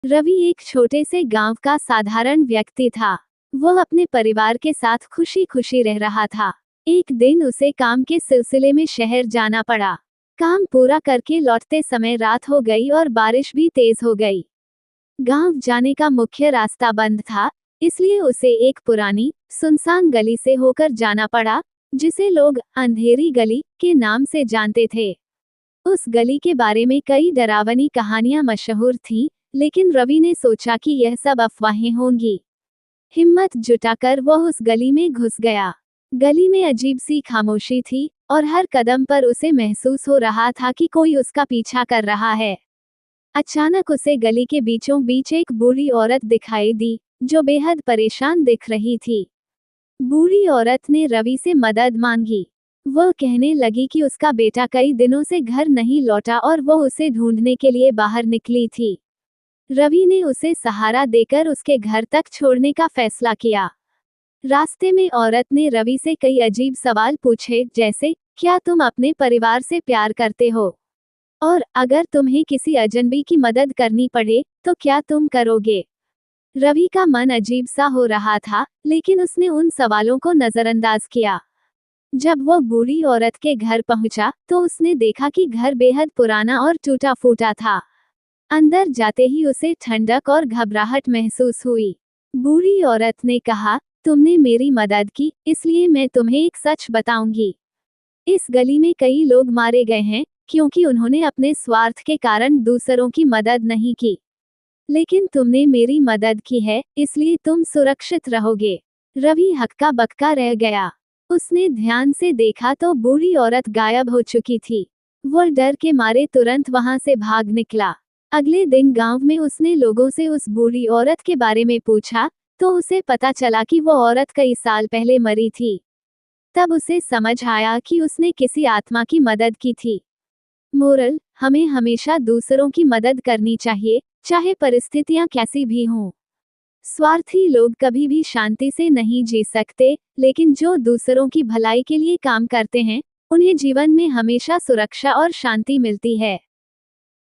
रवि एक छोटे से गांव का साधारण व्यक्ति था। वह अपने परिवार के साथ खुशी खुशी रह रहा था। एक दिन उसे काम के सिलसिले में शहर जाना पड़ा। काम पूरा करके लौटते समय रात हो गई और बारिश भी तेज हो गई। गांव जाने का मुख्य रास्ता बंद था, इसलिए उसे एक पुरानी सुनसान गली से होकर जाना पड़ा, जिसे लोग अंधेरी गली के नाम से जानते थे। उस गली के बारे में कई डरावनी कहानियां मशहूर थीं, लेकिन रवि ने सोचा कि यह सब अफवाहें होंगी। हिम्मत जुटाकर वह उस गली में घुस गया। गली में अजीब सी खामोशी थी और हर कदम पर उसे महसूस हो रहा था कि कोई उसका पीछा कर रहा है। अचानक उसे गली के बीचों बीच एक बूढ़ी औरत दिखाई दी, जो बेहद परेशान दिख रही थी। बूढ़ी औरत ने रवि से मदद मांगी। वह कहने लगी कि उसका बेटा कई दिनों से घर नहीं लौटा और वह उसे ढूंढने के लिए बाहर निकली थी। रवि ने उसे सहारा देकर उसके घर तक छोड़ने का फैसला किया। रास्ते में औरत ने रवि से कई अजीब सवाल पूछे, जैसे, क्या तुम अपने परिवार से प्यार करते हो? और अगर तुम्हें किसी अजनबी की मदद करनी पड़े, तो क्या तुम करोगे? रवि का मन अजीब सा हो रहा था, लेकिन उसने उन सवालों को नजरअंदाज किया। जब वह बूढ़ी औरत के घर पहुंचा, तो उसने देखा कि घर बेहद पुराना और टूटा फूटा था। अंदर जाते ही उसे ठंडक और घबराहट महसूस हुई। बूढ़ी औरत ने कहा, तुमने मेरी मदद की, इसलिए मैं तुम्हें एक सच बताऊंगी। इस गली में कई लोग मारे गए हैं, क्योंकि उन्होंने अपने स्वार्थ के कारण दूसरों की मदद नहीं की। लेकिन तुमने मेरी मदद की है, इसलिए तुम सुरक्षित रहोगे। रवि हक्का बक्का रह गया। उसने ध्यान से देखा तो बूढ़ी औरत गायब हो चुकी थी। वह डर के मारे तुरंत वहां से भाग निकला। अगले दिन गांव में उसने लोगों से उस बूढ़ी औरत के बारे में पूछा, तो उसे पता चला कि वो औरत कई साल पहले मरी थी। तब उसे समझ आया कि उसने किसी आत्मा की मदद की थी। मोरल: हमें हमेशा दूसरों की मदद करनी चाहिए, चाहे परिस्थितियां कैसी भी हों। स्वार्थी लोग कभी भी शांति से नहीं जी सकते, लेकिन जो दूसरों की भलाई के लिए काम करते हैं, उन्हें जीवन में हमेशा सुरक्षा और शांति मिलती है।